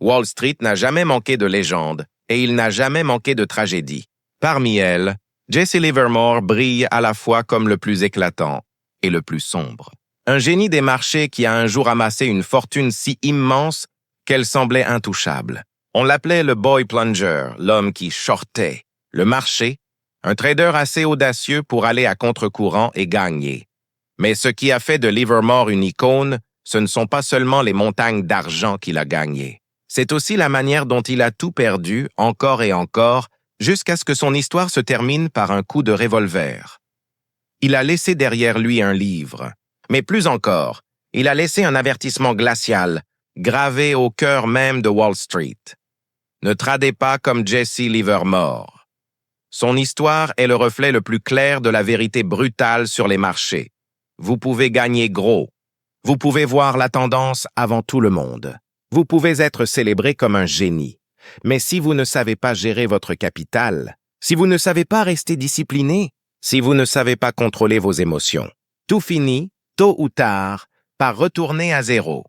Wall Street n'a jamais manqué de légendes et il n'a jamais manqué de tragédies. Parmi elles, Jesse Livermore brille à la fois comme le plus éclatant et le plus sombre. Un génie des marchés qui a un jour amassé une fortune si immense qu'elle semblait intouchable. On l'appelait le boy plunger, l'homme qui shortait le marché, un trader assez audacieux pour aller à contre-courant et gagner. Mais ce qui a fait de Livermore une icône, ce ne sont pas seulement les montagnes d'argent qu'il a gagnées. C'est aussi la manière dont il a tout perdu, encore et encore, jusqu'à ce que son histoire se termine par un coup de revolver. Il a laissé derrière lui un livre, mais plus encore, il a laissé un avertissement glacial, gravé au cœur même de Wall Street. Ne tradez pas comme Jesse Livermore. Son histoire est le reflet le plus clair de la vérité brutale sur les marchés. Vous pouvez gagner gros. Vous pouvez voir la tendance avant tout le monde. Vous pouvez être célébré comme un génie. Mais si vous ne savez pas gérer votre capital, si vous ne savez pas rester discipliné, si vous ne savez pas contrôler vos émotions, tout finit, tôt ou tard, par retourner à zéro.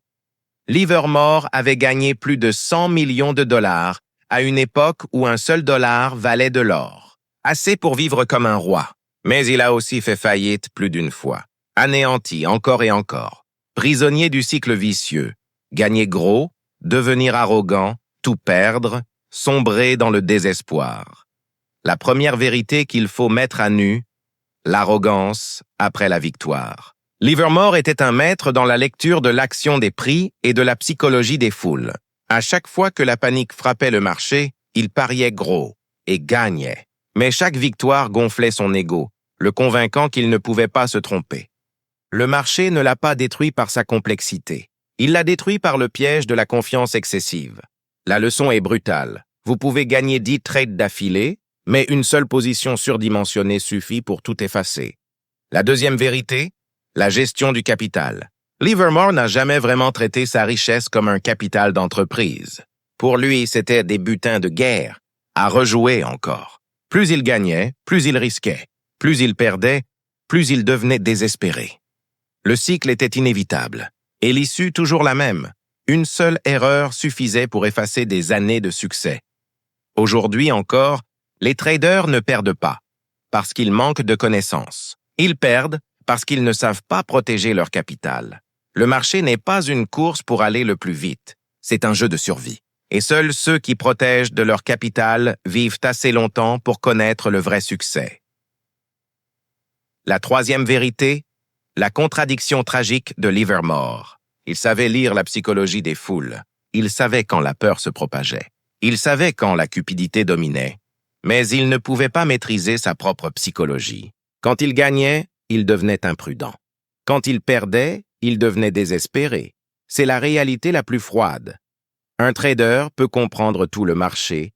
Livermore avait gagné plus de 100 millions de dollars à une époque où un seul dollar valait de l'or. Assez pour vivre comme un roi. Mais il a aussi fait faillite plus d'une fois. Anéanti encore et encore. Prisonnier du cycle vicieux. Gagner gros, devenir arrogant, tout perdre, sombrer dans le désespoir. La première vérité qu'il faut mettre à nu, l'arrogance après la victoire. Livermore était un maître dans la lecture de l'action des prix et de la psychologie des foules. À chaque fois que la panique frappait le marché, il pariait gros et gagnait. Mais chaque victoire gonflait son ego, le convainquant qu'il ne pouvait pas se tromper. Le marché ne l'a pas détruit par sa complexité. Il l'a détruit par le piège de la confiance excessive. La leçon est brutale. Vous pouvez gagner 10 trades d'affilée, mais une seule position surdimensionnée suffit pour tout effacer. La deuxième vérité, la gestion du capital. Livermore n'a jamais vraiment traité sa richesse comme un capital d'entreprise. Pour lui, c'était des butins de guerre, à rejouer encore. Plus il gagnait, plus il risquait. Plus il perdait, plus il devenait désespéré. Le cycle était inévitable. Et l'issue toujours la même. Une seule erreur suffisait pour effacer des années de succès. Aujourd'hui encore, les traders ne perdent pas, parce qu'ils manquent de connaissances. Ils perdent parce qu'ils ne savent pas protéger leur capital. Le marché n'est pas une course pour aller le plus vite. C'est un jeu de survie. Et seuls ceux qui protègent de leur capital vivent assez longtemps pour connaître le vrai succès. La troisième vérité, la contradiction tragique de Livermore. Il savait lire la psychologie des foules. Il savait quand la peur se propageait. Il savait quand la cupidité dominait. Mais il ne pouvait pas maîtriser sa propre psychologie. Quand il gagnait, il devenait imprudent. Quand il perdait, il devenait désespéré. C'est la réalité la plus froide. Un trader peut comprendre tout le marché,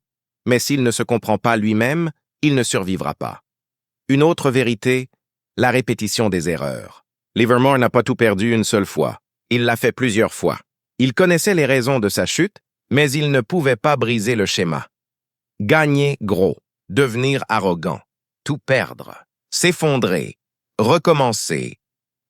mais s'il ne se comprend pas lui-même, il ne survivra pas. Une autre vérité, la répétition des erreurs. Livermore n'a pas tout perdu une seule fois. Il l'a fait plusieurs fois. Il connaissait les raisons de sa chute, mais il ne pouvait pas briser le schéma. Gagner gros, devenir arrogant, tout perdre, s'effondrer, recommencer.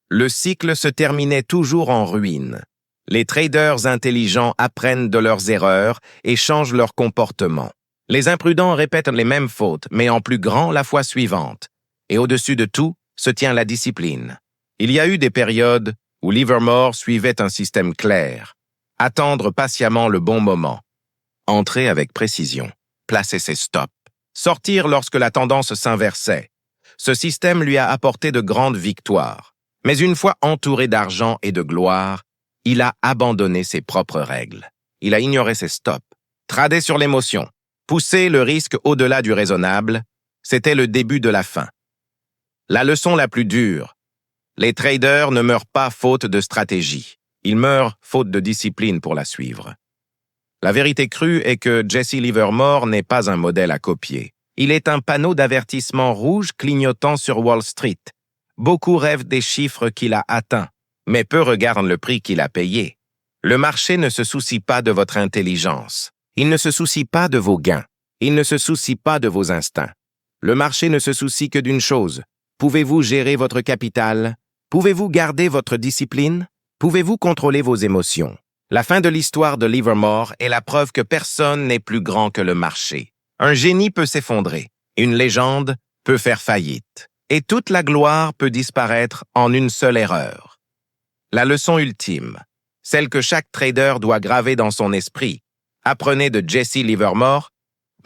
Le cycle se terminait toujours en ruine. Les traders intelligents apprennent de leurs erreurs et changent leur comportement. Les imprudents répètent les mêmes fautes, mais en plus grand la fois suivante. Et au-dessus de tout se tient la discipline. Il y a eu des périodes où Livermore suivait un système clair. Attendre patiemment le bon moment. Entrer avec précision. Placer ses stops. Sortir lorsque la tendance s'inversait. Ce système lui a apporté de grandes victoires. Mais une fois entouré d'argent et de gloire, il a abandonné ses propres règles. Il a ignoré ses stops. Tradé sur l'émotion. Pousser le risque au-delà du raisonnable, c'était le début de la fin. La leçon la plus dure. Les traders ne meurent pas faute de stratégie. Ils meurent faute de discipline pour la suivre. La vérité crue est que Jesse Livermore n'est pas un modèle à copier. Il est un panneau d'avertissement rouge clignotant sur Wall Street. Beaucoup rêvent des chiffres qu'il a atteints, mais peu regardent le prix qu'il a payé. Le marché ne se soucie pas de votre intelligence. Il ne se soucie pas de vos gains. Il ne se soucie pas de vos instincts. Le marché ne se soucie que d'une chose. Pouvez-vous gérer votre capital? Pouvez-vous garder votre discipline? Pouvez-vous contrôler vos émotions? La fin de l'histoire de Livermore est la preuve que personne n'est plus grand que le marché. Un génie peut s'effondrer, une légende peut faire faillite, et toute la gloire peut disparaître en une seule erreur. La leçon ultime, celle que chaque trader doit graver dans son esprit. Apprenez de Jesse Livermore,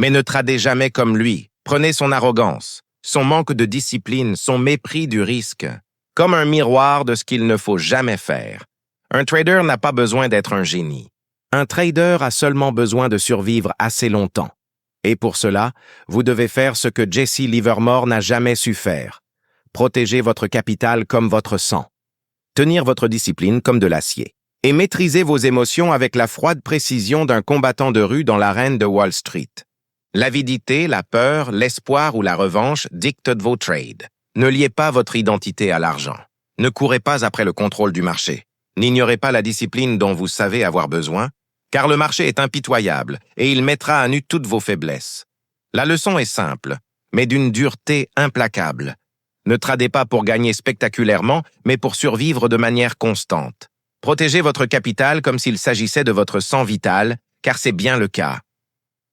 mais ne tradez jamais comme lui. Prenez son arrogance, son manque de discipline, son mépris du risque, comme un miroir de ce qu'il ne faut jamais faire. Un trader n'a pas besoin d'être un génie. Un trader a seulement besoin de survivre assez longtemps. Et pour cela, vous devez faire ce que Jesse Livermore n'a jamais su faire. Protéger votre capital comme votre sang. Tenir votre discipline comme de l'acier. Et maîtriser vos émotions avec la froide précision d'un combattant de rue dans l'arène de Wall Street. L'avidité, la peur, l'espoir ou la revanche dictent vos trades. Ne liez pas votre identité à l'argent. Ne courez pas après le contrôle du marché. N'ignorez pas la discipline dont vous savez avoir besoin, car le marché est impitoyable et il mettra à nu toutes vos faiblesses. La leçon est simple, mais d'une dureté implacable. Ne tradez pas pour gagner spectaculairement, mais pour survivre de manière constante. Protégez votre capital comme s'il s'agissait de votre sang vital, car c'est bien le cas.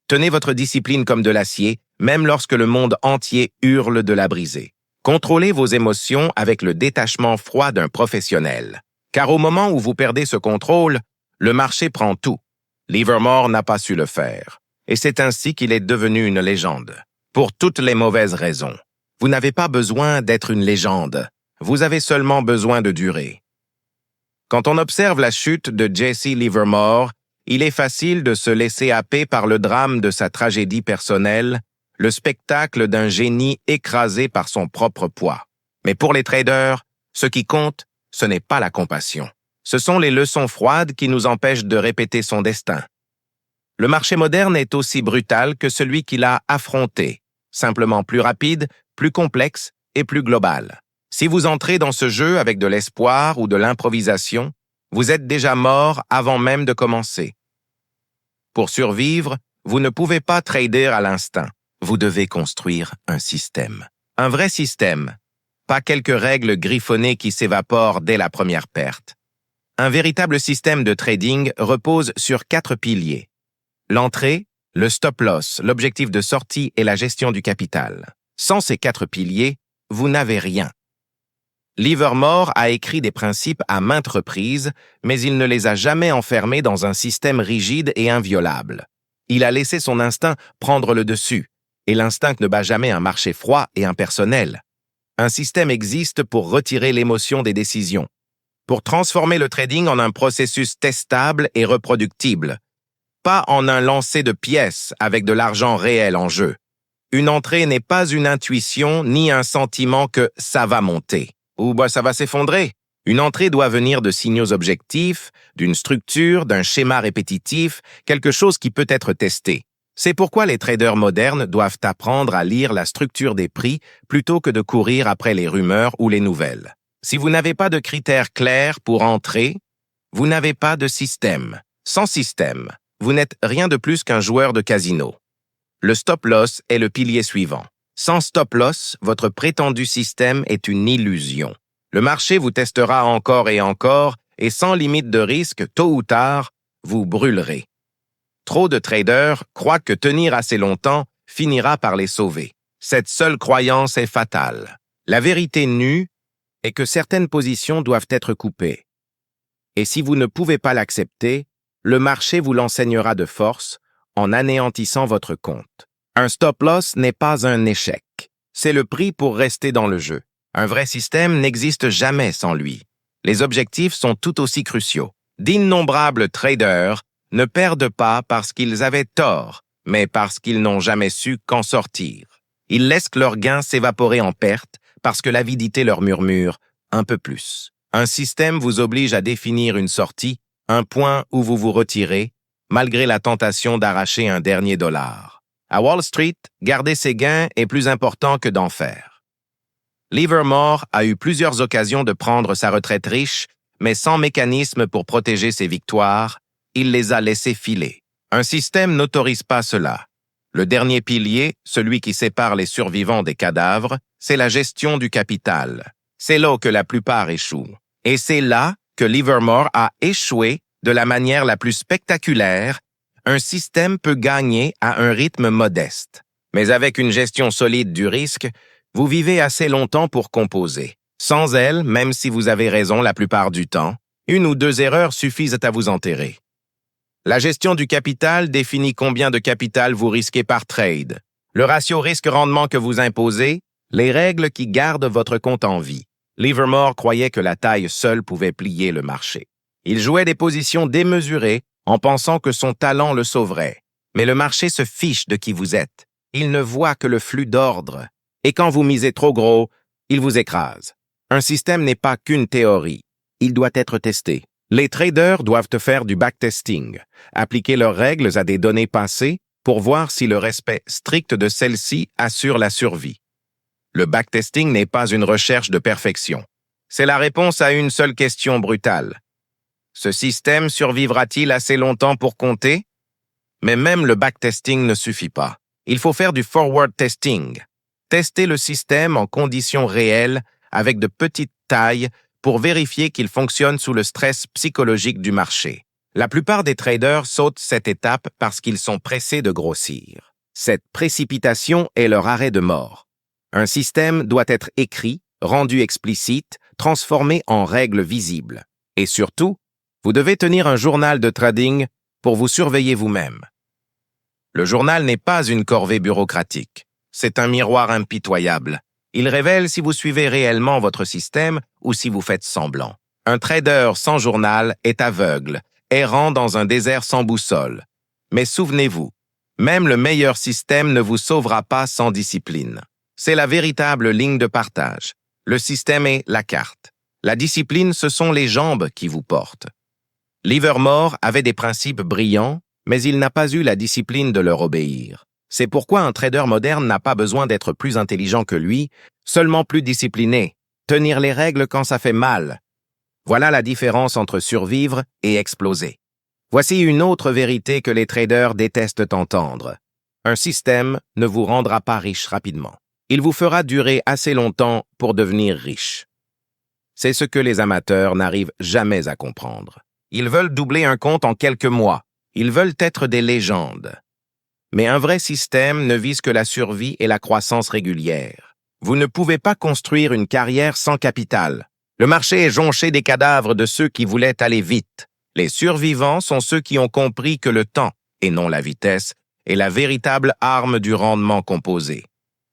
Tenez votre discipline comme de l'acier, même lorsque le monde entier hurle de la briser. Contrôlez vos émotions avec le détachement froid d'un professionnel. Car au moment où vous perdez ce contrôle, le marché prend tout. Livermore n'a pas su le faire. Et c'est ainsi qu'il est devenu une légende. Pour toutes les mauvaises raisons. Vous n'avez pas besoin d'être une légende. Vous avez seulement besoin de durer. Quand on observe la chute de Jesse Livermore, il est facile de se laisser happer par le drame de sa tragédie personnelle, le spectacle d'un génie écrasé par son propre poids. Mais pour les traders, ce qui compte, ce n'est pas la compassion. Ce sont les leçons froides qui nous empêchent de répéter son destin. Le marché moderne est aussi brutal que celui qu'il a affronté, simplement plus rapide, plus complexe et plus global. Si vous entrez dans ce jeu avec de l'espoir ou de l'improvisation, vous êtes déjà mort avant même de commencer. Pour survivre, vous ne pouvez pas trader à l'instinct. Vous devez construire un système. Un vrai système. Pas quelques règles griffonnées qui s'évaporent dès la première perte. Un véritable système de trading repose sur 4 piliers. L'entrée, le stop-loss, l'objectif de sortie et la gestion du capital. Sans ces 4 piliers, vous n'avez rien. Livermore a écrit des principes à maintes reprises, mais il ne les a jamais enfermés dans un système rigide et inviolable. Il a laissé son instinct prendre le dessus, et l'instinct ne bat jamais un marché froid et impersonnel. Un système existe pour retirer l'émotion des décisions, pour transformer le trading en un processus testable et reproductible, pas en un lancer de pièces avec de l'argent réel en jeu. Une entrée n'est pas une intuition ni un sentiment que ça va monter ou ça va s'effondrer. Une entrée doit venir de signaux objectifs, d'une structure, d'un schéma répétitif, quelque chose qui peut être testé. C'est pourquoi les traders modernes doivent apprendre à lire la structure des prix plutôt que de courir après les rumeurs ou les nouvelles. Si vous n'avez pas de critères clairs pour entrer, vous n'avez pas de système. Sans système, vous n'êtes rien de plus qu'un joueur de casino. Le stop-loss est le pilier suivant. Sans stop-loss, votre prétendu système est une illusion. Le marché vous testera encore et sans limite de risque, tôt ou tard, vous brûlerez. Trop de traders croient que tenir assez longtemps finira par les sauver. Cette seule croyance est fatale. La vérité nue est que certaines positions doivent être coupées. Et si vous ne pouvez pas l'accepter, le marché vous l'enseignera de force en anéantissant votre compte. Un stop-loss n'est pas un échec. C'est le prix pour rester dans le jeu. Un vrai système n'existe jamais sans lui. Les objectifs sont tout aussi cruciaux. D'innombrables traders ne perdent pas parce qu'ils avaient tort, mais parce qu'ils n'ont jamais su qu'en sortir. Ils laissent leurs gains s'évaporer en pertes parce que l'avidité leur murmure un peu plus. Un système vous oblige à définir une sortie, un point où vous vous retirez, malgré la tentation d'arracher un dernier dollar. À Wall Street, garder ses gains est plus important que d'en faire. Livermore a eu plusieurs occasions de prendre sa retraite riche, mais sans mécanisme pour protéger ses victoires, il les a laissés filer. Un système n'autorise pas cela. Le dernier pilier, celui qui sépare les survivants des cadavres, c'est la gestion du capital. C'est là que la plupart échouent. Et c'est là que Livermore a échoué de la manière la plus spectaculaire, un système peut gagner à un rythme modeste. Mais avec une gestion solide du risque, vous vivez assez longtemps pour composer. Sans elle, même si vous avez raison la plupart du temps, 1 ou 2 erreurs suffisent à vous enterrer. La gestion du capital définit combien de capital vous risquez par trade, le ratio risque-rendement que vous imposez, les règles qui gardent votre compte en vie. Livermore croyait que la taille seule pouvait plier le marché. Il jouait des positions démesurées en pensant que son talent le sauverait. Mais le marché se fiche de qui vous êtes. Il ne voit que le flux d'ordre. Et quand vous misez trop gros, il vous écrase. Un système n'est pas qu'une théorie. Il doit être testé. Les traders doivent faire du backtesting, appliquer leurs règles à des données passées pour voir si le respect strict de celles-ci assure la survie. Le backtesting n'est pas une recherche de perfection. C'est la réponse à une seule question brutale. Ce système survivra-t-il assez longtemps pour compter? Mais même le backtesting ne suffit pas. Il faut faire du forward testing. Tester le système en conditions réelles avec de petites tailles pour vérifier qu'il fonctionne sous le stress psychologique du marché. La plupart des traders sautent cette étape parce qu'ils sont pressés de grossir. Cette précipitation est leur arrêt de mort. Un système doit être écrit, rendu explicite, transformé en règles visibles. Et surtout, vous devez tenir un journal de trading pour vous surveiller vous-même. Le journal n'est pas une corvée bureaucratique. C'est un miroir impitoyable. Il révèle si vous suivez réellement votre système ou si vous faites semblant. Un trader sans journal est aveugle, errant dans un désert sans boussole. Mais souvenez-vous, même le meilleur système ne vous sauvera pas sans discipline. C'est la véritable ligne de partage. Le système est la carte. La discipline, ce sont les jambes qui vous portent. Livermore avait des principes brillants, mais il n'a pas eu la discipline de leur obéir. C'est pourquoi un trader moderne n'a pas besoin d'être plus intelligent que lui, seulement plus discipliné, tenir les règles quand ça fait mal. Voilà la différence entre survivre et exploser. Voici une autre vérité que les traders détestent entendre. Un système ne vous rendra pas riche rapidement. Il vous fera durer assez longtemps pour devenir riche. C'est ce que les amateurs n'arrivent jamais à comprendre. Ils veulent doubler un compte en quelques mois. Ils veulent être des légendes. Mais un vrai système ne vise que la survie et la croissance régulière. Vous ne pouvez pas construire une carrière sans capital. Le marché est jonché des cadavres de ceux qui voulaient aller vite. Les survivants sont ceux qui ont compris que le temps, et non la vitesse, est la véritable arme du rendement composé.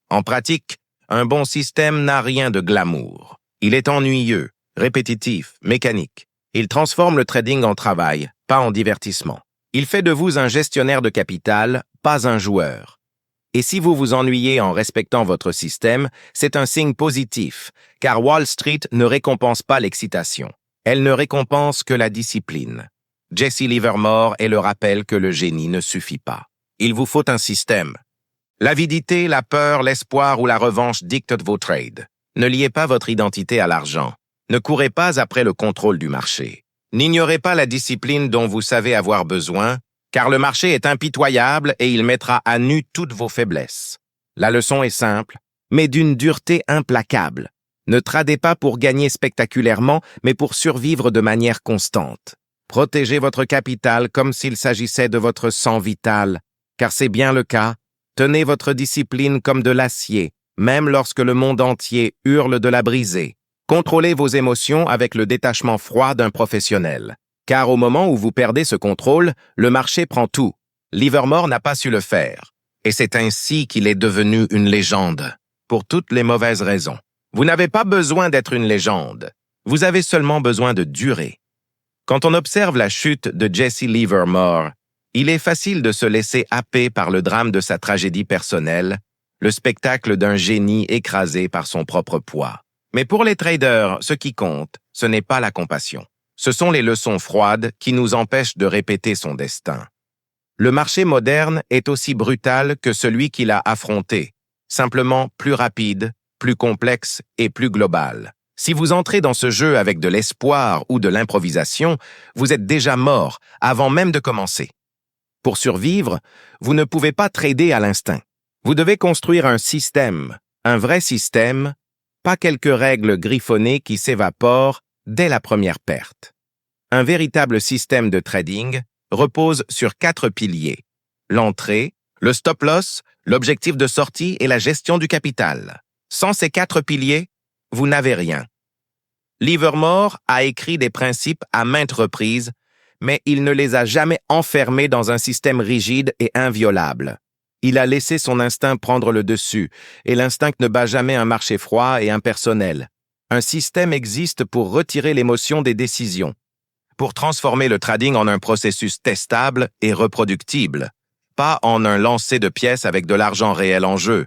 En pratique, un bon système n'a rien de glamour. Il est ennuyeux, répétitif, mécanique. Il transforme le trading en travail, pas en divertissement. Il fait de vous un gestionnaire de capital, pas un joueur. Et si vous vous ennuyez en respectant votre système, c'est un signe positif, car Wall Street ne récompense pas l'excitation. Elle ne récompense que la discipline. Jesse Livermore est le rappel que le génie ne suffit pas. Il vous faut un système. L'avidité, la peur, l'espoir ou la revanche dictent vos trades. Ne liez pas votre identité à l'argent. Ne courez pas après le contrôle du marché. N'ignorez pas la discipline dont vous savez avoir besoin, car le marché est impitoyable et il mettra à nu toutes vos faiblesses. La leçon est simple, mais d'une dureté implacable. Ne tradez pas pour gagner spectaculairement, mais pour survivre de manière constante. Protégez votre capital comme s'il s'agissait de votre sang vital, car c'est bien le cas. Tenez votre discipline comme de l'acier, même lorsque le monde entier hurle de la briser. Contrôlez vos émotions avec le détachement froid d'un professionnel. Car au moment où vous perdez ce contrôle, le marché prend tout. Livermore n'a pas su le faire. Et c'est ainsi qu'il est devenu une légende. Pour toutes les mauvaises raisons. Vous n'avez pas besoin d'être une légende. Vous avez seulement besoin de durer. Quand on observe la chute de Jesse Livermore, il est facile de se laisser happer par le drame de sa tragédie personnelle, le spectacle d'un génie écrasé par son propre poids. Mais pour les traders, ce qui compte, ce n'est pas la compassion. Ce sont les leçons froides qui nous empêchent de répéter son destin. Le marché moderne est aussi brutal que celui qu'il a affronté, simplement plus rapide, plus complexe et plus global. Si vous entrez dans ce jeu avec de l'espoir ou de l'improvisation, vous êtes déjà mort avant même de commencer. Pour survivre, vous ne pouvez pas trader à l'instinct. Vous devez construire un système, un vrai système, pas quelques règles griffonnées qui s'évaporent dès la première perte. Un véritable système de trading repose sur 4 piliers: l'entrée, le stop-loss, l'objectif de sortie et la gestion du capital. Sans ces 4 piliers, vous n'avez rien. Livermore a écrit des principes à maintes reprises, mais il ne les a jamais enfermés dans un système rigide et inviolable. Il a laissé son instinct prendre le dessus, et l'instinct ne bat jamais un marché froid et impersonnel. Un système existe pour retirer l'émotion des décisions, pour transformer le trading en un processus testable et reproductible, pas en un lancer de pièces avec de l'argent réel en jeu.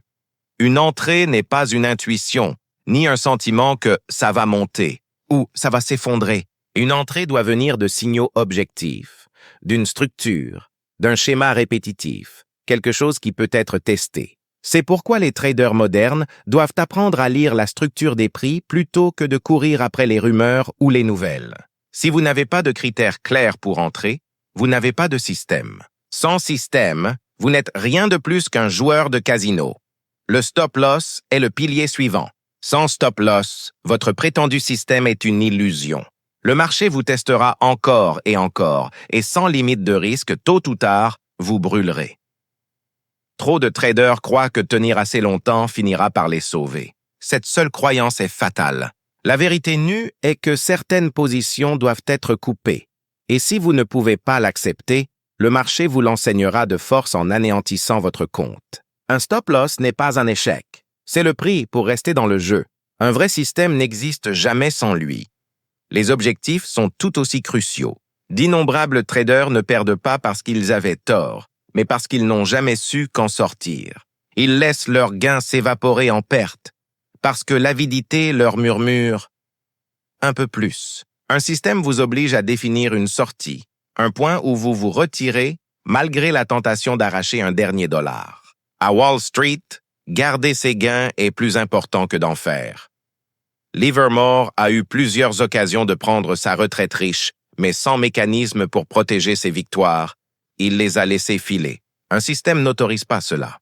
Une entrée n'est pas une intuition, ni un sentiment que ça va monter ou ça va s'effondrer. Une entrée doit venir de signaux objectifs, d'une structure, d'un schéma répétitif, quelque chose qui peut être testé. C'est pourquoi les traders modernes doivent apprendre à lire la structure des prix plutôt que de courir après les rumeurs ou les nouvelles. Si vous n'avez pas de critères clairs pour entrer, vous n'avez pas de système. Sans système, vous n'êtes rien de plus qu'un joueur de casino. Le stop-loss est le pilier suivant. Sans stop-loss, votre prétendu système est une illusion. Le marché vous testera encore, et sans limite de risque, tôt ou tard, vous brûlerez. Trop de traders croient que tenir assez longtemps finira par les sauver. Cette seule croyance est fatale. La vérité nue est que certaines positions doivent être coupées, et si vous ne pouvez pas l'accepter, le marché vous l'enseignera de force en anéantissant votre compte. Un stop-loss n'est pas un échec. C'est le prix pour rester dans le jeu. Un vrai système n'existe jamais sans lui. Les objectifs sont tout aussi cruciaux. D'innombrables traders ne perdent pas parce qu'ils avaient tort, mais parce qu'ils n'ont jamais su qu'en sortir. Ils laissent leurs gains s'évaporer en pertes, parce que l'avidité leur murmure « un peu plus ». Un système vous oblige à définir une sortie, un point où vous vous retirez malgré la tentation d'arracher un dernier dollar. À Wall Street, garder ses gains est plus important que d'en faire. Livermore a eu plusieurs occasions de prendre sa retraite riche, mais sans mécanisme pour protéger ses victoires. Il les a laissées filer. Un système n'autorise pas cela.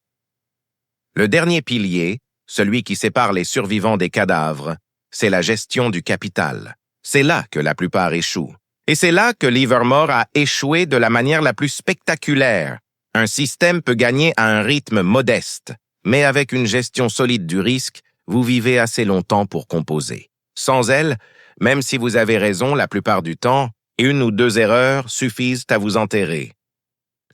Le dernier pilier, celui qui sépare les survivants des cadavres, c'est la gestion du capital. C'est là que la plupart échouent. Et c'est là que Livermore a échoué de la manière la plus spectaculaire. Un système peut gagner à un rythme modeste, mais avec une gestion solide du risque, vous vivez assez longtemps pour composer. Sans elle, même si vous avez raison la plupart du temps, 1 ou 2 erreurs suffisent à vous enterrer.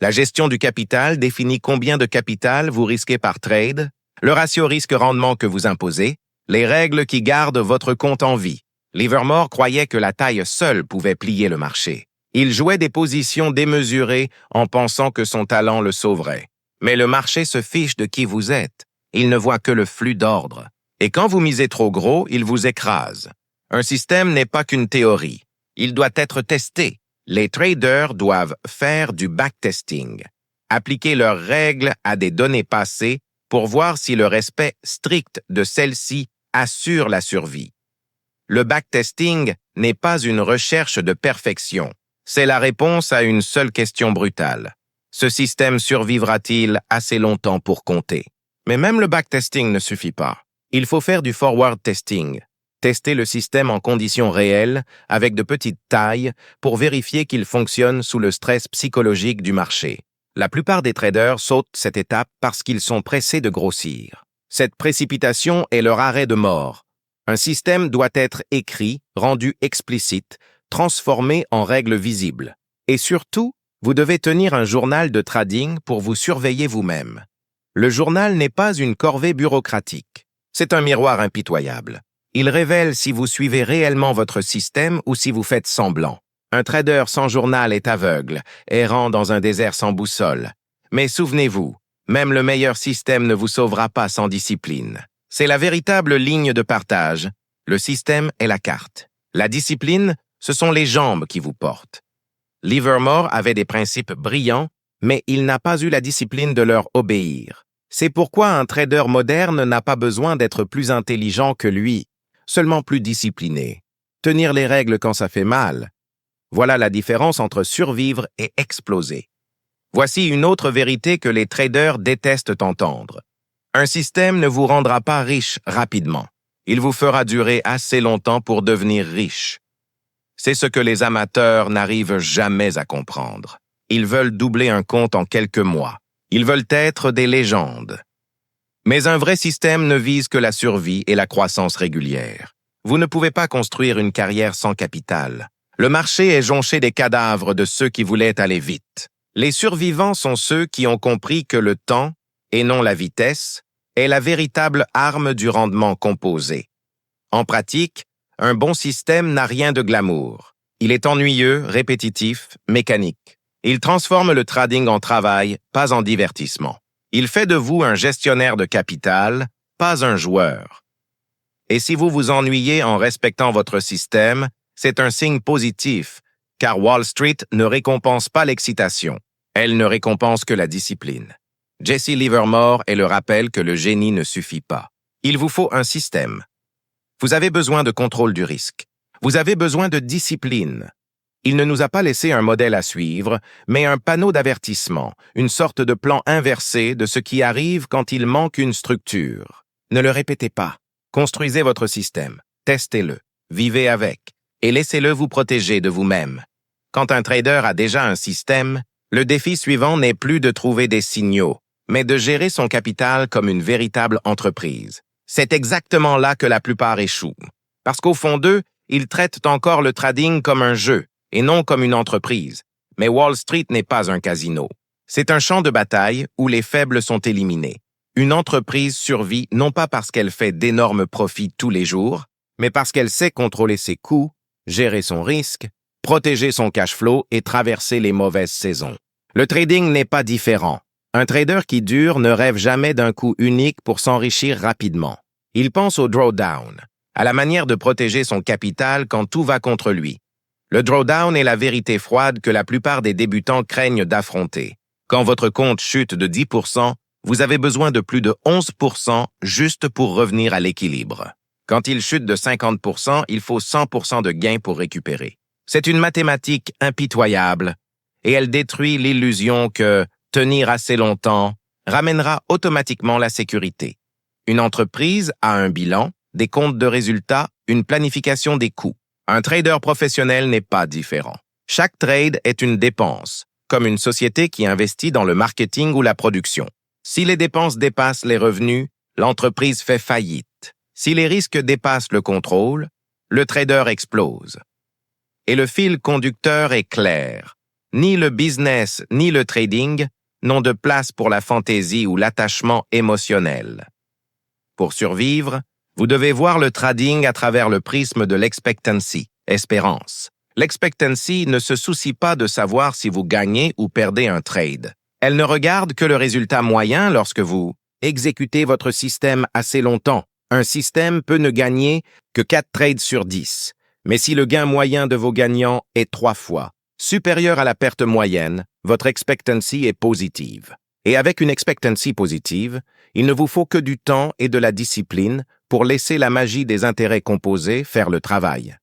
La gestion du capital définit combien de capital vous risquez par trade, le ratio risque-rendement que vous imposez, les règles qui gardent votre compte en vie. Livermore croyait que la taille seule pouvait plier le marché. Il jouait des positions démesurées en pensant que son talent le sauverait. Mais le marché se fiche de qui vous êtes. Il ne voit que le flux d'ordre. Et quand vous misez trop gros, il vous écrase. Un système n'est pas qu'une théorie. Il doit être testé. Les traders doivent faire du backtesting, appliquer leurs règles à des données passées pour voir si le respect strict de celles-ci assure la survie. Le backtesting n'est pas une recherche de perfection. C'est la réponse à une seule question brutale. Ce système survivra-t-il assez longtemps pour compter? Mais même le backtesting ne suffit pas. Il faut faire du forward testing. Tester le système en conditions réelles, avec de petites tailles, pour vérifier qu'il fonctionne sous le stress psychologique du marché. La plupart des traders sautent cette étape parce qu'ils sont pressés de grossir. Cette précipitation est leur arrêt de mort. Un système doit être écrit, rendu explicite, transformé en règles visibles. Et surtout, vous devez tenir un journal de trading pour vous surveiller vous-même. Le journal n'est pas une corvée bureaucratique. C'est un miroir impitoyable. Il révèle si vous suivez réellement votre système ou si vous faites semblant. Un trader sans journal est aveugle, errant dans un désert sans boussole. Mais souvenez-vous, même le meilleur système ne vous sauvera pas sans discipline. C'est la véritable ligne de partage. Le système est la carte. La discipline, ce sont les jambes qui vous portent. Livermore avait des principes brillants, mais il n'a pas eu la discipline de leur obéir. C'est pourquoi un trader moderne n'a pas besoin d'être plus intelligent que lui, seulement plus discipliné. Tenir les règles quand ça fait mal. Voilà la différence entre survivre et exploser. Voici une autre vérité que les traders détestent entendre. Un système ne vous rendra pas riche rapidement. Il vous fera durer assez longtemps pour devenir riche. C'est ce que les amateurs n'arrivent jamais à comprendre. Ils veulent doubler un compte en quelques mois. Ils veulent être des légendes. Mais un vrai système ne vise que la survie et la croissance régulière. Vous ne pouvez pas construire une carrière sans capital. Le marché est jonché des cadavres de ceux qui voulaient aller vite. Les survivants sont ceux qui ont compris que le temps, et non la vitesse, est la véritable arme du rendement composé. En pratique, un bon système n'a rien de glamour. Il est ennuyeux, répétitif, mécanique. Il transforme le trading en travail, pas en divertissement. Il fait de vous un gestionnaire de capital, pas un joueur. Et si vous vous ennuyez en respectant votre système, c'est un signe positif, car Wall Street ne récompense pas l'excitation. Elle ne récompense que la discipline. Jesse Livermore est le rappel que le génie ne suffit pas. Il vous faut un système. Vous avez besoin de contrôle du risque. Vous avez besoin de discipline. Il ne nous a pas laissé un modèle à suivre, mais un panneau d'avertissement, une sorte de plan inversé de ce qui arrive quand il manque une structure. Ne le répétez pas. Construisez votre système, testez-le, vivez avec, et laissez-le vous protéger de vous-même. Quand un trader a déjà un système, le défi suivant n'est plus de trouver des signaux, mais de gérer son capital comme une véritable entreprise. C'est exactement là que la plupart échouent. Parce qu'au fond d'eux, ils traitent encore le trading comme un jeu, et non comme une entreprise. Mais Wall Street n'est pas un casino. C'est un champ de bataille où les faibles sont éliminés. Une entreprise survit non pas parce qu'elle fait d'énormes profits tous les jours, mais parce qu'elle sait contrôler ses coûts, gérer son risque, protéger son cash flow et traverser les mauvaises saisons. Le trading n'est pas différent. Un trader qui dure ne rêve jamais d'un coup unique pour s'enrichir rapidement. Il pense au drawdown, à la manière de protéger son capital quand tout va contre lui. Le drawdown est la vérité froide que la plupart des débutants craignent d'affronter. Quand votre compte chute de 10%, vous avez besoin de plus de 11% juste pour revenir à l'équilibre. Quand il chute de 50%, il faut 100% de gains pour récupérer. C'est une mathématique impitoyable et elle détruit l'illusion que tenir assez longtemps ramènera automatiquement la sécurité. Une entreprise a un bilan, des comptes de résultats, une planification des coûts. Un trader professionnel n'est pas différent. Chaque trade est une dépense, comme une société qui investit dans le marketing ou la production. Si les dépenses dépassent les revenus, l'entreprise fait faillite. Si les risques dépassent le contrôle, le trader explose. Et le fil conducteur est clair. Ni le business ni le trading n'ont de place pour la fantaisie ou l'attachement émotionnel. Pour survivre, vous devez voir le trading à travers le prisme de l'expectancy, espérance. L'expectancy ne se soucie pas de savoir si vous gagnez ou perdez un trade. Elle ne regarde que le résultat moyen lorsque vous exécutez votre système assez longtemps. Un système peut ne gagner que 4 trades sur 10. Mais si le gain moyen de vos gagnants est 3 fois supérieur à la perte moyenne, votre expectancy est positive. Et avec une expectancy positive, il ne vous faut que du temps et de la discipline pour laisser la magie des intérêts composés faire le travail.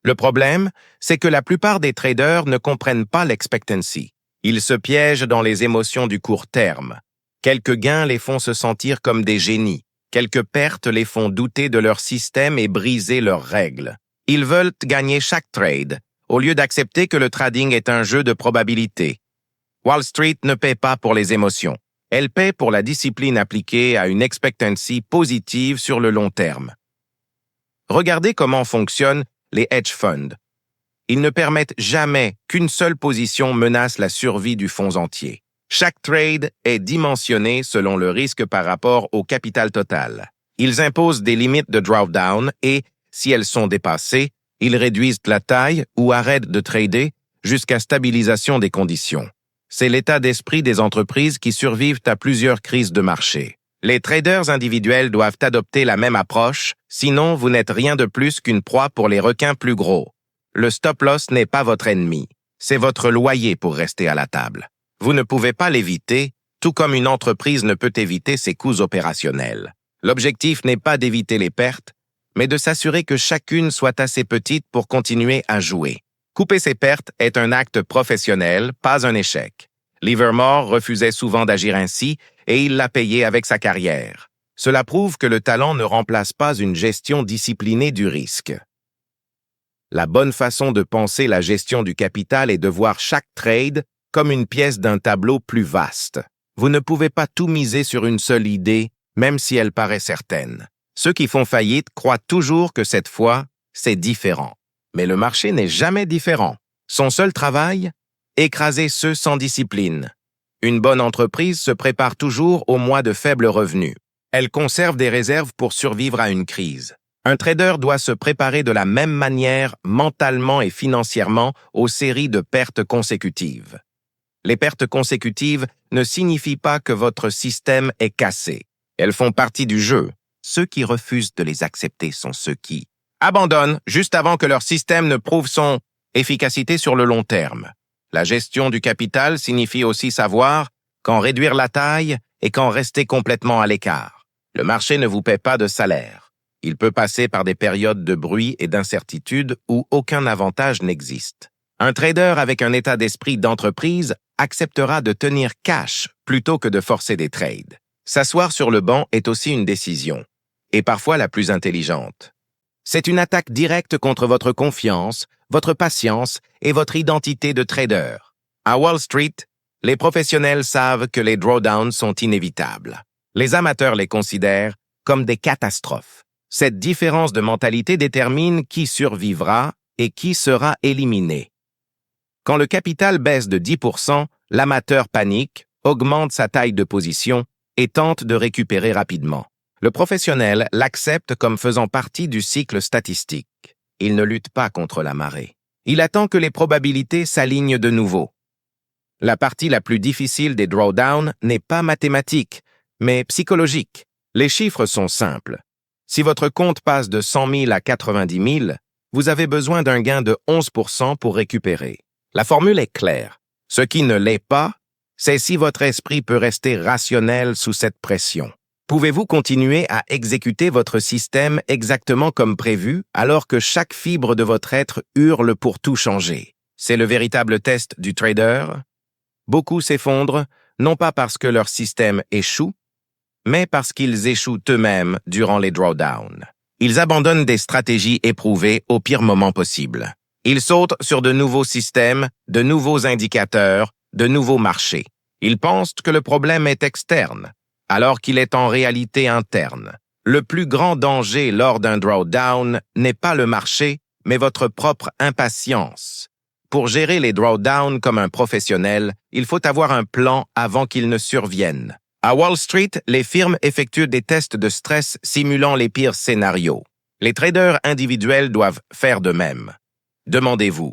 Le problème, c'est que la plupart des traders ne comprennent pas l'expectancy. Ils se piègent dans les émotions du court terme. Quelques gains les font se sentir comme des génies. Quelques pertes les font douter de leur système et briser leurs règles. Ils veulent gagner chaque trade, au lieu d'accepter que le trading est un jeu de probabilité. Wall Street ne paie pas pour les émotions. Elle paie pour la discipline appliquée à une expectancy positive sur le long terme. Regardez comment fonctionnent les hedge funds. Ils ne permettent jamais qu'une seule position menace la survie du fonds entier. Chaque trade est dimensionné selon le risque par rapport au capital total. Ils imposent des limites de drawdown et, si elles sont dépassées, ils réduisent la taille ou arrêtent de trader jusqu'à stabilisation des conditions. C'est l'état d'esprit des entreprises qui survivent à plusieurs crises de marché. Les traders individuels doivent adopter la même approche, sinon vous n'êtes rien de plus qu'une proie pour les requins plus gros. Le stop-loss n'est pas votre ennemi, c'est votre loyer pour rester à la table. Vous ne pouvez pas l'éviter, tout comme une entreprise ne peut éviter ses coûts opérationnels. L'objectif n'est pas d'éviter les pertes, mais de s'assurer que chacune soit assez petite pour continuer à jouer. Couper ses pertes est un acte professionnel, pas un échec. Livermore refusait souvent d'agir ainsi et il l'a payé avec sa carrière. Cela prouve que le talent ne remplace pas une gestion disciplinée du risque. La bonne façon de penser la gestion du capital est de voir chaque trade comme une pièce d'un tableau plus vaste. Vous ne pouvez pas tout miser sur une seule idée, même si elle paraît certaine. Ceux qui font faillite croient toujours que cette fois, c'est différent. Mais le marché n'est jamais différent. Son seul travail? Écraser ceux sans discipline. Une bonne entreprise se prépare toujours aux mois de faible revenu. Elle conserve des réserves pour survivre à une crise. Un trader doit se préparer de la même manière, mentalement et financièrement, aux séries de pertes consécutives. Les pertes consécutives ne signifient pas que votre système est cassé. Elles font partie du jeu. Ceux qui refusent de les accepter sont ceux qui abandonnent juste avant que leur système ne prouve son efficacité sur le long terme. La gestion du capital signifie aussi savoir quand réduire la taille et quand rester complètement à l'écart. Le marché ne vous paie pas de salaire. Il peut passer par des périodes de bruit et d'incertitude où aucun avantage n'existe. Un trader avec un état d'esprit d'entreprise acceptera de tenir cash plutôt que de forcer des trades. S'asseoir sur le banc est aussi une décision, et parfois la plus intelligente. C'est une attaque directe contre votre confiance, votre patience et votre identité de trader. À Wall Street, les professionnels savent que les drawdowns sont inévitables. Les amateurs les considèrent comme des catastrophes. Cette différence de mentalité détermine qui survivra et qui sera éliminé. Quand le capital baisse de 10%, l'amateur panique, augmente sa taille de position et tente de récupérer rapidement. Le professionnel l'accepte comme faisant partie du cycle statistique. Il ne lutte pas contre la marée. Il attend que les probabilités s'alignent de nouveau. La partie la plus difficile des drawdowns n'est pas mathématique, mais psychologique. Les chiffres sont simples. Si votre compte passe de 100 000 à 90 000, vous avez besoin d'un gain de 11% pour récupérer. La formule est claire. Ce qui ne l'est pas, c'est si votre esprit peut rester rationnel sous cette pression. Pouvez-vous continuer à exécuter votre système exactement comme prévu alors que chaque fibre de votre être hurle pour tout changer? C'est le véritable test du trader. Beaucoup s'effondrent, non pas parce que leur système échoue, mais parce qu'ils échouent eux-mêmes durant les drawdowns. Ils abandonnent des stratégies éprouvées au pire moment possible. Ils sautent sur de nouveaux systèmes, de nouveaux indicateurs, de nouveaux marchés. Ils pensent que le problème est externe, alors qu'il est en réalité interne. Le plus grand danger lors d'un drawdown n'est pas le marché, mais votre propre impatience. Pour gérer les drawdowns comme un professionnel, il faut avoir un plan avant qu'ils ne surviennent. À Wall Street, les firmes effectuent des tests de stress simulant les pires scénarios. Les traders individuels doivent faire de même. Demandez-vous,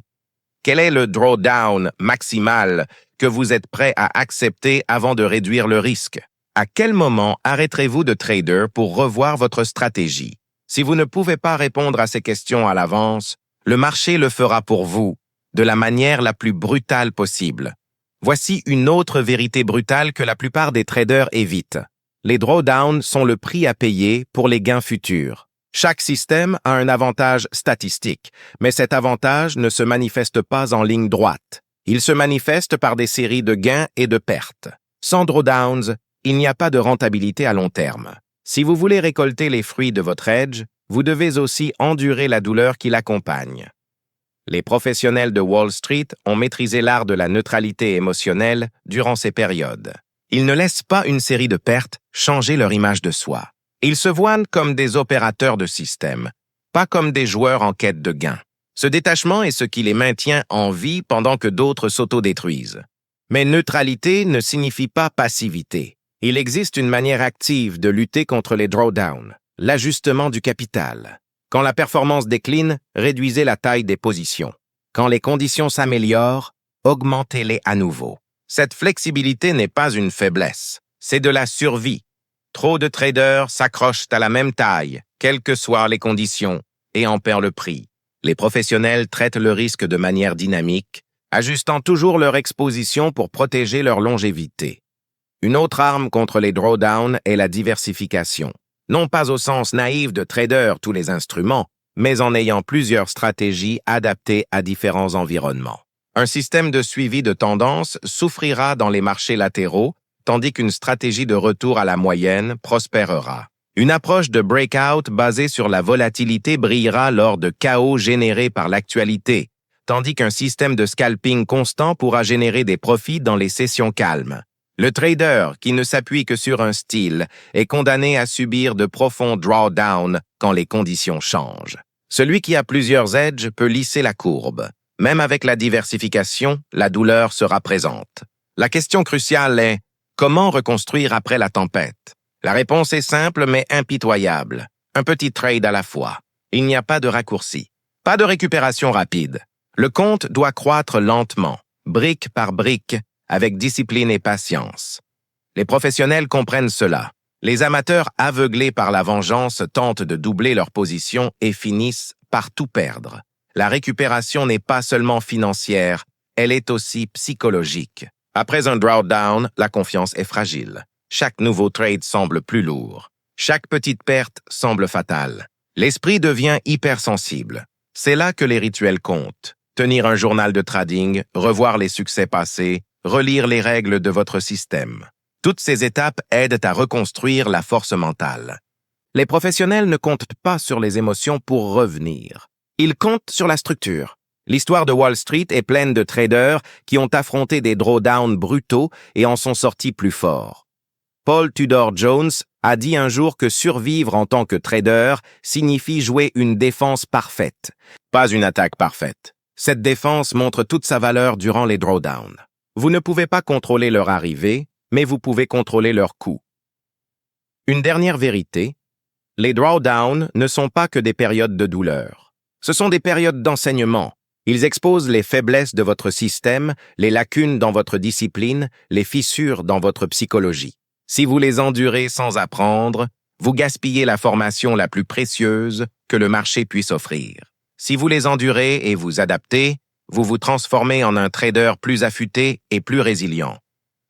quel est le drawdown maximal que vous êtes prêt à accepter avant de réduire le risque? À quel moment arrêterez-vous de trader pour revoir votre stratégie? Si vous ne pouvez pas répondre à ces questions à l'avance, le marché le fera pour vous, de la manière la plus brutale possible. Voici une autre vérité brutale que la plupart des traders évitent. Les drawdowns sont le prix à payer pour les gains futurs. Chaque système a un avantage statistique, mais cet avantage ne se manifeste pas en ligne droite. Il se manifeste par des séries de gains et de pertes. Sans drawdowns, il n'y a pas de rentabilité à long terme. Si vous voulez récolter les fruits de votre hedge, vous devez aussi endurer la douleur qui l'accompagne. Les professionnels de Wall Street ont maîtrisé l'art de la neutralité émotionnelle durant ces périodes. Ils ne laissent pas une série de pertes changer leur image de soi. Ils se voient comme des opérateurs de système, pas comme des joueurs en quête de gain. Ce détachement est ce qui les maintient en vie pendant que d'autres s'autodétruisent. Mais neutralité ne signifie pas passivité. Il existe une manière active de lutter contre les drawdowns, l'ajustement du capital. Quand la performance décline, réduisez la taille des positions. Quand les conditions s'améliorent, augmentez-les à nouveau. Cette flexibilité n'est pas une faiblesse, c'est de la survie. Trop de traders s'accrochent à la même taille, quelles que soient les conditions, et en perdent le prix. Les professionnels traitent le risque de manière dynamique, ajustant toujours leur exposition pour protéger leur longévité. Une autre arme contre les drawdowns est la diversification. Non pas au sens naïf de trader tous les instruments, mais en ayant plusieurs stratégies adaptées à différents environnements. Un système de suivi de tendance souffrira dans les marchés latéraux, tandis qu'une stratégie de retour à la moyenne prospérera. Une approche de breakout basée sur la volatilité brillera lors de chaos générés par l'actualité, tandis qu'un système de scalping constant pourra générer des profits dans les sessions calmes. Le trader, qui ne s'appuie que sur un style, est condamné à subir de profonds drawdowns quand les conditions changent. Celui qui a plusieurs edges peut lisser la courbe. Même avec la diversification, la douleur sera présente. La question cruciale est « Comment reconstruire après la tempête ?» La réponse est simple mais impitoyable. Un petit trade à la fois. Il n'y a pas de raccourci. Pas de récupération rapide. Le compte doit croître lentement, brique par brique, avec discipline et patience. Les professionnels comprennent cela. Les amateurs aveuglés par la vengeance tentent de doubler leur position et finissent par tout perdre. La récupération n'est pas seulement financière, elle est aussi psychologique. Après un drawdown, la confiance est fragile. Chaque nouveau trade semble plus lourd. Chaque petite perte semble fatale. L'esprit devient hypersensible. C'est là que les rituels comptent. Tenir un journal de trading, revoir les succès passés, relire les règles de votre système. Toutes ces étapes aident à reconstruire la force mentale. Les professionnels ne comptent pas sur les émotions pour revenir. Ils comptent sur la structure. L'histoire de Wall Street est pleine de traders qui ont affronté des drawdowns brutaux et en sont sortis plus forts. Paul Tudor Jones a dit un jour que survivre en tant que trader signifie jouer une défense parfaite, pas une attaque parfaite. Cette défense montre toute sa valeur durant les drawdowns. Vous ne pouvez pas contrôler leur arrivée, mais vous pouvez contrôler leur coût. Une dernière vérité, les drawdowns ne sont pas que des périodes de douleur. Ce sont des périodes d'enseignement. Ils exposent les faiblesses de votre système, les lacunes dans votre discipline, les fissures dans votre psychologie. Si vous les endurez sans apprendre, vous gaspillez la formation la plus précieuse que le marché puisse offrir. Si vous les endurez et vous adaptez, vous vous transformez en un trader plus affûté et plus résilient.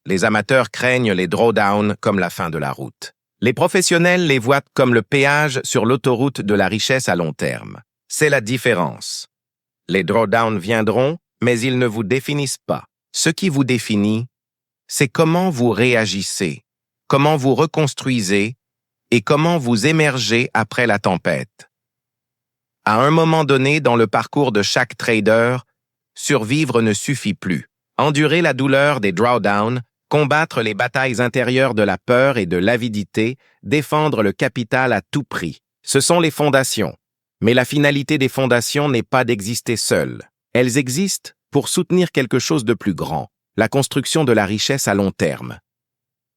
Les amateurs craignent les drawdowns comme la fin de la route. Les professionnels les voient comme le péage sur l'autoroute de la richesse à long terme. C'est la différence. Les drawdowns viendront, mais ils ne vous définissent pas. Ce qui vous définit, c'est comment vous réagissez, comment vous reconstruisez et comment vous émergez après la tempête. À un moment donné dans le parcours de chaque trader, survivre ne suffit plus. Endurer la douleur des drawdowns, combattre les batailles intérieures de la peur et de l'avidité, défendre le capital à tout prix. Ce sont les fondations. Mais la finalité des fondations n'est pas d'exister seules. Elles existent pour soutenir quelque chose de plus grand, la construction de la richesse à long terme.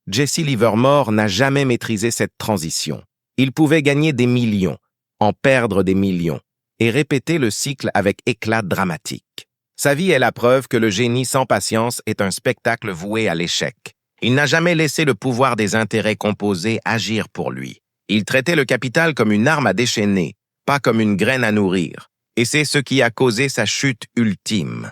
Jesse Livermore n'a jamais maîtrisé cette transition. Il pouvait gagner des millions, en perdre des millions, et répéter le cycle avec éclat dramatique. Sa vie est la preuve que le génie sans patience est un spectacle voué à l'échec. Il n'a jamais laissé le pouvoir des intérêts composés agir pour lui. Il traitait le capital comme une arme à déchaîner, pas comme une graine à nourrir. Et c'est ce qui a causé sa chute ultime.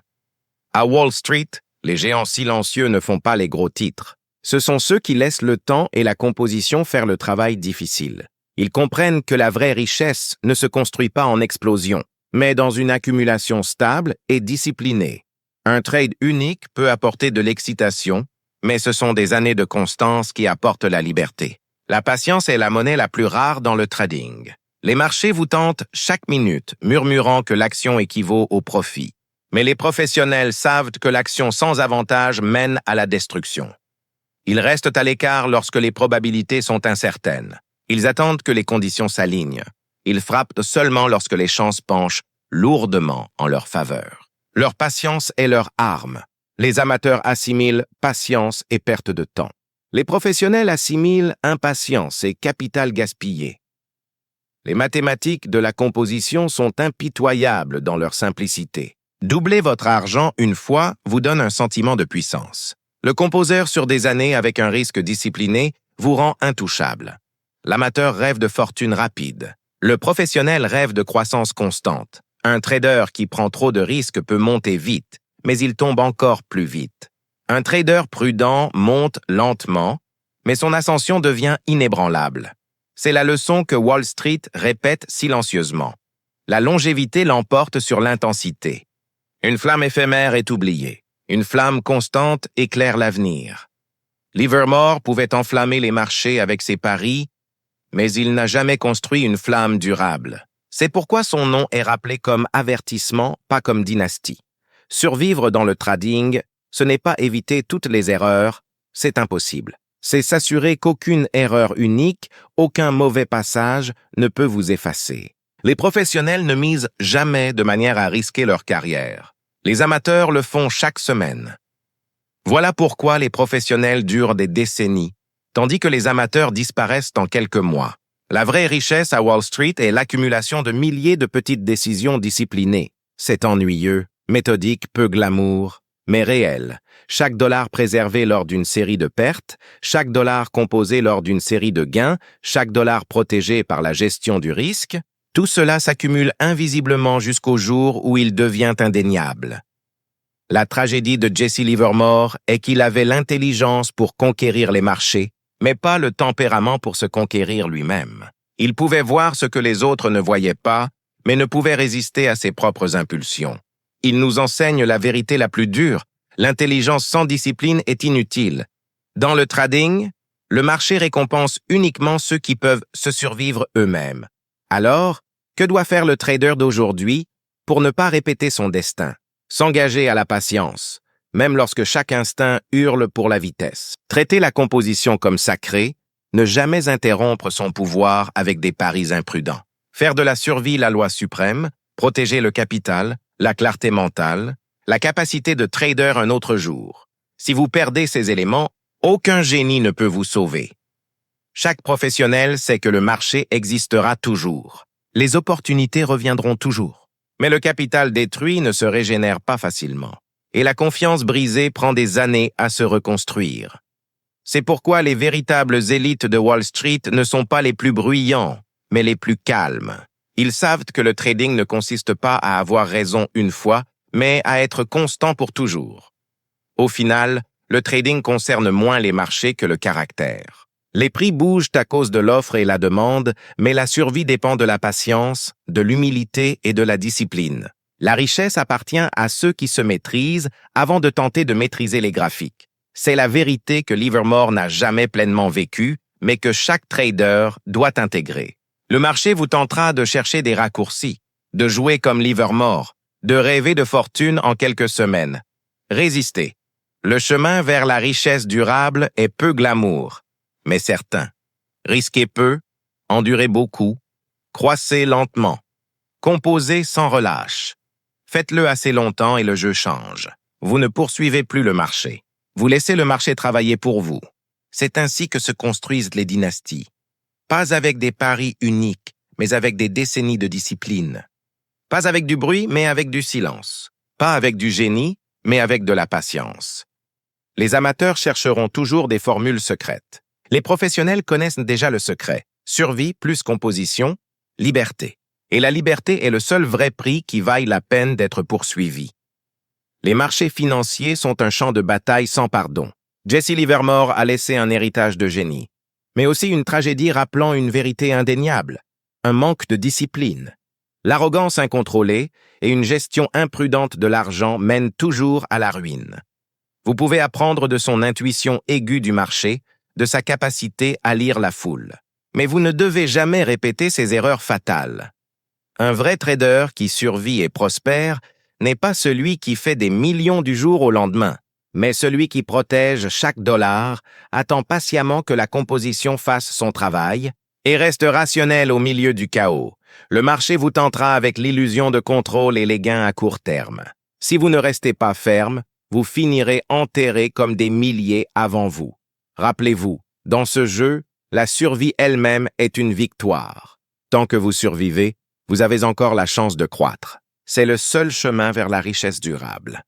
À Wall Street, les géants silencieux ne font pas les gros titres. Ce sont ceux qui laissent le temps et la composition faire le travail difficile. Ils comprennent que la vraie richesse ne se construit pas en explosion, mais dans une accumulation stable et disciplinée. Un trade unique peut apporter de l'excitation, mais ce sont des années de constance qui apportent la liberté. La patience est la monnaie la plus rare dans le trading. Les marchés vous tentent chaque minute, murmurant que l'action équivaut au profit. Mais les professionnels savent que l'action sans avantage mène à la destruction. Ils restent à l'écart lorsque les probabilités sont incertaines. Ils attendent que les conditions s'alignent. Ils frappent seulement lorsque les chances penchent lourdement en leur faveur. Leur patience est leur arme. Les amateurs assimilent patience et perte de temps. Les professionnels assimilent impatience et capital gaspillé. Les mathématiques de la composition sont impitoyables dans leur simplicité. Doubler votre argent une fois vous donne un sentiment de puissance. Le composeur sur des années avec un risque discipliné vous rend intouchable. L'amateur rêve de fortune rapide. Le professionnel rêve de croissance constante. Un trader qui prend trop de risques peut monter vite, mais il tombe encore plus vite. Un trader prudent monte lentement, mais son ascension devient inébranlable. C'est la leçon que Wall Street répète silencieusement. La longévité l'emporte sur l'intensité. Une flamme éphémère est oubliée. Une flamme constante éclaire l'avenir. Livermore pouvait enflammer les marchés avec ses paris, mais il n'a jamais construit une flamme durable. C'est pourquoi son nom est rappelé comme avertissement, pas comme dynastie. Survivre dans le trading, ce n'est pas éviter toutes les erreurs, c'est impossible. C'est s'assurer qu'aucune erreur unique, aucun mauvais passage ne peut vous effacer. Les professionnels ne misent jamais de manière à risquer leur carrière. Les amateurs le font chaque semaine. Voilà pourquoi les professionnels durent des décennies, tandis que les amateurs disparaissent en quelques mois. La vraie richesse à Wall Street est l'accumulation de milliers de petites décisions disciplinées. C'est ennuyeux, méthodique, peu glamour, mais réel. Chaque dollar préservé lors d'une série de pertes, chaque dollar composé lors d'une série de gains, chaque dollar protégé par la gestion du risque, tout cela s'accumule invisiblement jusqu'au jour où il devient indéniable. La tragédie de Jesse Livermore est qu'il avait l'intelligence pour conquérir les marchés, mais pas le tempérament pour se conquérir lui-même. Il pouvait voir ce que les autres ne voyaient pas, mais ne pouvait résister à ses propres impulsions. Il nous enseigne la vérité la plus dure. L'intelligence sans discipline est inutile. Dans le trading, le marché récompense uniquement ceux qui peuvent se survivre eux-mêmes. Alors, que doit faire le trader d'aujourd'hui pour ne pas répéter son destin? S'engager à la patience, même lorsque chaque instinct hurle pour la vitesse. Traiter la composition comme sacrée, ne jamais interrompre son pouvoir avec des paris imprudents. Faire de la survie la loi suprême, protéger le capital, la clarté mentale, la capacité de trader un autre jour. Si vous perdez ces éléments, aucun génie ne peut vous sauver. Chaque professionnel sait que le marché existera toujours. Les opportunités reviendront toujours. Mais le capital détruit ne se régénère pas facilement. Et la confiance brisée prend des années à se reconstruire. C'est pourquoi les véritables élites de Wall Street ne sont pas les plus bruyants, mais les plus calmes. Ils savent que le trading ne consiste pas à avoir raison une fois, mais à être constant pour toujours. Au final, le trading concerne moins les marchés que le caractère. Les prix bougent à cause de l'offre et la demande, mais la survie dépend de la patience, de l'humilité et de la discipline. La richesse appartient à ceux qui se maîtrisent avant de tenter de maîtriser les graphiques. C'est la vérité que Livermore n'a jamais pleinement vécue, mais que chaque trader doit intégrer. Le marché vous tentera de chercher des raccourcis, de jouer comme Livermore, de rêver de fortune en quelques semaines. Résistez. Le chemin vers la richesse durable est peu glamour, mais certain. Risquez peu, endurez beaucoup, croissez lentement, composez sans relâche. Faites-le assez longtemps et le jeu change. Vous ne poursuivez plus le marché. Vous laissez le marché travailler pour vous. C'est ainsi que se construisent les dynasties. Pas avec des paris uniques, mais avec des décennies de discipline. Pas avec du bruit, mais avec du silence. Pas avec du génie, mais avec de la patience. Les amateurs chercheront toujours des formules secrètes. Les professionnels connaissent déjà le secret. Survie plus composition, liberté. Et la liberté est le seul vrai prix qui vaille la peine d'être poursuivi. Les marchés financiers sont un champ de bataille sans pardon. Jesse Livermore a laissé un héritage de génie, mais aussi une tragédie rappelant une vérité indéniable, un manque de discipline. L'arrogance incontrôlée et une gestion imprudente de l'argent mènent toujours à la ruine. Vous pouvez apprendre de son intuition aiguë du marché, de sa capacité à lire la foule. Mais vous ne devez jamais répéter ces erreurs fatales. Un vrai trader qui survit et prospère n'est pas celui qui fait des millions du jour au lendemain, mais celui qui protège chaque dollar, attend patiemment que la composition fasse son travail et reste rationnel au milieu du chaos. Le marché vous tentera avec l'illusion de contrôle et les gains à court terme. Si vous ne restez pas ferme, vous finirez enterrés comme des milliers avant vous. Rappelez-vous, dans ce jeu, la survie elle-même est une victoire. Tant que vous survivez, vous avez encore la chance de croître. C'est le seul chemin vers la richesse durable.